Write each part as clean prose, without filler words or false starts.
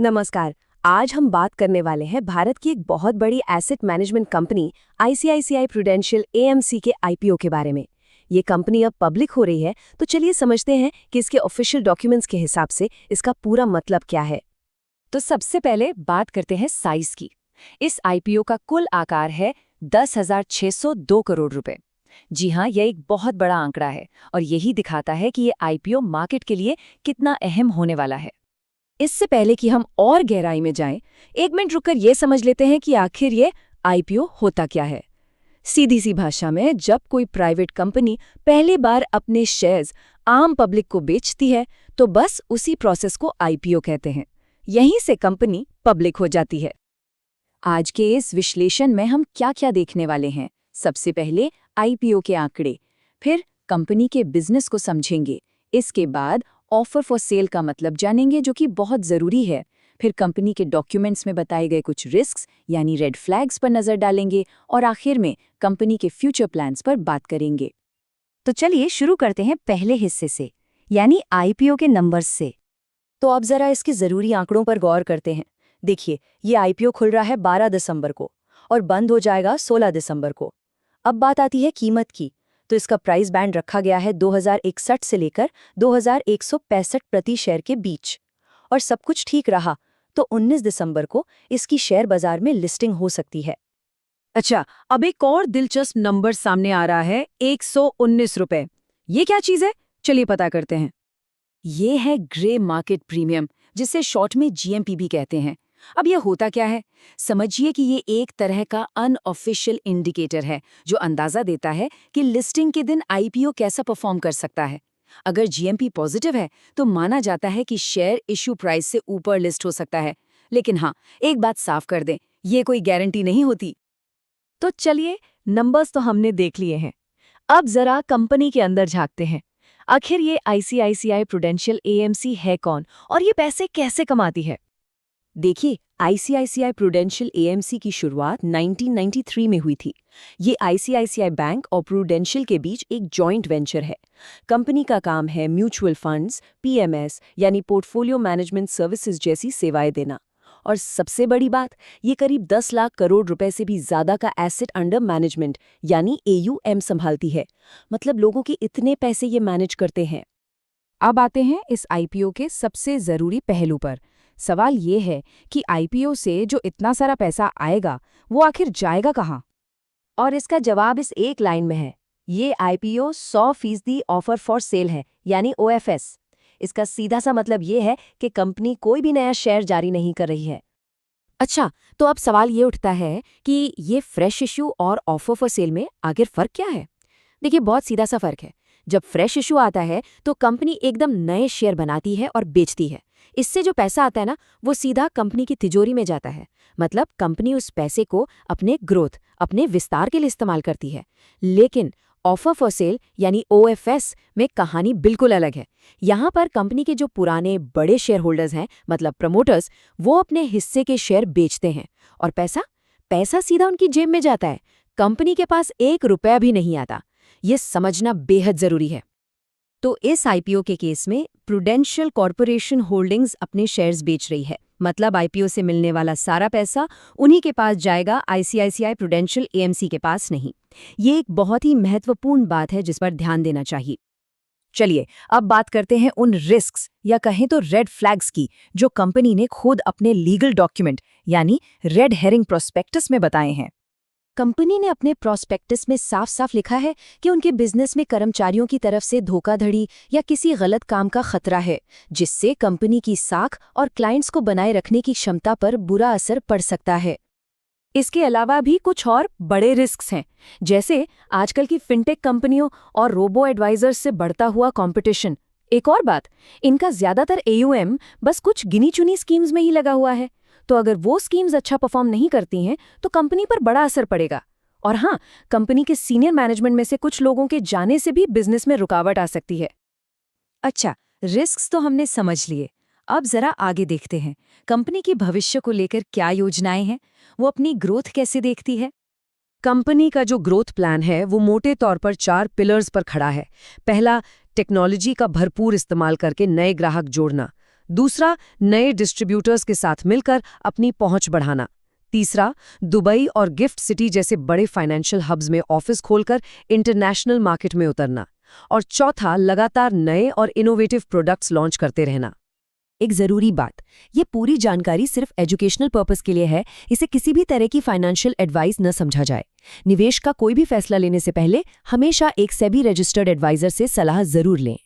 नमस्कार। आज हम बात करने वाले हैं भारत की एक बहुत बड़ी asset management company ICICI prudential AMC के आईपीओ के बारे में। ये कंपनी अब पब्लिक हो रही है, तो चलिए समझते हैं कि इसके ऑफिशियल डॉक्यूमेंट्स के हिसाब से इसका पूरा मतलब क्या है। तो सबसे पहले बात करते हैं साइज की। इस आईपीओ का कुल आकार है 10,602 करोड़ रुपए। जी हाँ, यह एक बहुत बड़ा आंकड़ा है और यही दिखाता है कि ये आईपीओ मार्केट के लिए कितना अहम होने वाला है। इससे पहले कि हम और गहराई में जाएं, एक मिनट रुककर ये समझ लेते हैं कि आखिर ये आईपीओ होता क्या है। सीधी सी भाषा में, जब कोई प्राइवेट कंपनी पहली बार अपने शेयर्स आम पब्लिक को बेचती है, तो बस उसी प्रोसेस को आईपीओ कहते हैं। यहीं से कंपनी पब्लिक हो जाती है। आज के इस विश्लेषण में हम क्या-क्या देखने वाले हैं। सबसे पहले आईपीओ के आंकड़े, फिर कंपनी के बिजनेस को समझेंगे। इसके बाद ऑफर फॉर सेल का मतलब जानेंगे, जो कि बहुत ज़रूरी है। फिर कंपनी के डॉक्यूमेंट्स में बताए गए कुछ रिस्क्स यानी रेड फ्लैग्स पर नज़र डालेंगे और आखिर में कंपनी के फ्यूचर प्लान्स पर बात करेंगे। तो चलिए शुरू करते हैं पहले हिस्से से, यानी आईपीओ के नंबर्स से। तो अब जरा इसके ज़रूरी आंकड़ों पर गौर करते हैं। देखिए, ये आईपीओ खुल रहा है 12 दिसंबर को और बंद हो जाएगा 16 दिसंबर को। अब बात आती है कीमत की। तो इसका प्राइस बैंड रखा गया है 2061 से लेकर 2165 प्रति शेयर के बीच। और सब कुछ ठीक रहा तो 19 दिसंबर को इसकी शेयर बाजार में लिस्टिंग हो सकती है। अच्छा, अब एक और दिलचस्प नंबर सामने आ रहा है, 119 रुपए। ये क्या चीज़ है? चलिए पता करते हैं। ये है ग्रे मार्केट प्रीमियम, जिसे शॉर्ट में जीएमपी भी कहते हैं। अब ये होता क्या है? समझिए कि ये एक तरह का अनऑफिशियल इंडिकेटर है जो अंदाजा देता है कि लिस्टिंग के दिन आईपीओ कैसा परफॉर्म कर सकता है। अगर जीएमपी पॉजिटिव है तो माना जाता है कि शेयर इश्यू प्राइस से ऊपर लिस्ट हो सकता है। लेकिन हाँ, एक बात साफ कर दें, ये कोई गारंटी नहीं होती। तो चलिए, नंबर्स तो हमने देख लिए हैं। अब जरा कंपनी के अंदर झांकते हैं। आखिर ये आईसीआईसीआई प्रूडेंशियल एएमसी है कौन और ये पैसे कैसे कमाती है? देखिए, आईसीआईसीआई प्रूडेंशियल एएमसी की शुरुआत 1993 में हुई थी। ये आईसीआईसीआई बैंक और प्रूडेंशियल के बीच एक जॉइंट वेंचर है। कंपनी का काम है म्यूचुअल फंड्स, पीएमएस यानी पोर्टफोलियो मैनेजमेंट सर्विसेज जैसी सेवाएं देना। और सबसे बड़ी बात, ये करीब 10 लाख करोड़ रुपए से भी ज्यादा का एसेट अंडर मैनेजमेंट यानी एयूएम संभालती है। मतलब लोगों के इतने पैसे ये मैनेज करते हैं। अब आते हैं इस आईपीओ के सबसे जरूरी पहलू पर। सवाल ये है कि आईपीओ से जो इतना सारा पैसा आएगा, वो आखिर जाएगा कहाँ? और इसका जवाब इस एक लाइन में है। ये आईपीओ 100% ऑफर फॉर सेल है, यानी ओएफएस। इसका सीधा सा मतलब ये है कि कंपनी कोई भी नया शेयर जारी नहीं कर रही है। अच्छा, तो अब सवाल ये उठता है कि ये फ्रेश इशू और ऑफर फॉर सेल में आखिर फर्क क्या है? देखिए, बहुत सीधा सा फर्क है। जब फ्रेश इशू आता है तो कंपनी एकदम नए शेयर बनाती है और बेचती है। इससे जो पैसा आता है ना, वो सीधा कंपनी की तिजोरी में जाता है। मतलब कंपनी उस पैसे को अपने ग्रोथ, अपने विस्तार के लिए इस्तेमाल करती है। लेकिन ऑफर फॉर सेल यानी ओएफएस में कहानी बिल्कुल अलग है। यहाँ पर कंपनी के जो पुराने बड़े शेयर होल्डर्स हैं, मतलब प्रमोटर्स, वो अपने हिस्से के शेयर बेचते हैं और पैसा सीधा उनकी जेब में जाता है। कंपनी के पास 1 रुपया भी नहीं आता। ये समझना बेहद जरूरी है। तो इस आईपीओ के केस में प्रूडेंशियल कॉर्पोरेशन होल्डिंग्स अपने शेयर्स बेच रही है। मतलब आईपीओ से मिलने वाला सारा पैसा उन्हीं के पास जाएगा, आईसीआईसीआई प्रूडेंशियल एएमसी के पास नहीं। ये एक बहुत ही महत्वपूर्ण बात है जिस पर ध्यान देना चाहिए। चलिए, अब बात करते हैं उन रिस्क्स या कहें तो रेड फ्लैग्स की, जो कंपनी ने खुद अपने लीगल डॉक्यूमेंट यानी रेड हेरिंग प्रोस्पेक्टस में बताए हैं। कंपनी ने अपने प्रोस्पेक्टस में साफ साफ लिखा है कि उनके बिजनेस में कर्मचारियों की तरफ से धोखाधड़ी या किसी गलत काम का खतरा है, जिससे कंपनी की साख और क्लाइंट्स को बनाए रखने की क्षमता पर बुरा असर पड़ सकता है। इसके अलावा भी कुछ और बड़े रिस्क्स हैं, जैसे आजकल की फिनटेक कंपनियों और रोबो एडवाइजर्स से बढ़ता हुआ कंपटीशन। एक और बात, इनका ज्यादातर एयूएम बस कुछ गिनी चुनी स्कीम्स में ही लगा हुआ है। तो अगर वो स्कीम्स अच्छा परफॉर्म नहीं करती हैं तो कंपनी पर बड़ा असर पड़ेगा। और हाँ, कंपनी के सीनियर मैनेजमेंट में से कुछ लोगों के जाने से भी बिजनेस में रुकावट आ सकती है। अच्छा, रिस्क्स तो हमने समझ लिए। अब जरा आगे देखते हैं, कंपनी की भविष्य को लेकर क्या योजनाएं हैं, वो अपनी ग्रोथ कैसे देखती है। कंपनी का जो ग्रोथ प्लान है वो मोटे तौर पर 4 पिलर्स पर खड़ा है। पहला, टेक्नोलॉजी का भरपूर इस्तेमाल करके नए ग्राहक जोड़ना। दूसरा, नए डिस्ट्रीब्यूटर्स के साथ मिलकर अपनी पहुंच बढ़ाना। तीसरा, दुबई और गिफ्ट सिटी जैसे बड़े फाइनेंशियल हब्स में ऑफिस खोलकर इंटरनेशनल मार्केट में उतरना। और चौथा, लगातार नए और इनोवेटिव प्रोडक्ट्स लॉन्च करते रहना। एक ज़रूरी बात, ये पूरी जानकारी सिर्फ एजुकेशनल पर्पस के लिए है, इसे किसी भी तरह की फाइनेंशियल एडवाइस न समझा जाए। निवेश का कोई भी फैसला लेने से पहले हमेशा एक सेबी रजिस्टर्ड एडवाइजर से सलाह जरूर लें।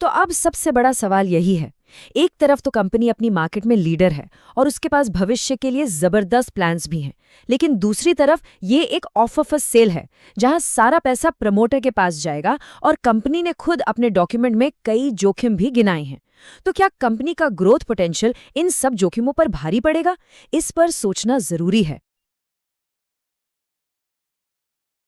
तो अब सबसे बड़ा सवाल यही है, एक तरफ तो कंपनी अपनी मार्केट में लीडर है और उसके पास भविष्य के लिए जबरदस्त प्लान्स भी हैं, लेकिन दूसरी तरफ ये एक ऑफ सेल है जहां सारा पैसा प्रमोटर के पास जाएगा और कंपनी ने खुद अपने डॉक्यूमेंट में कई जोखिम भी गिनाए हैं। तो क्या कंपनी का ग्रोथ पोटेंशियल इन सब जोखिमों पर भारी पड़ेगा? इस पर सोचना जरूरी है।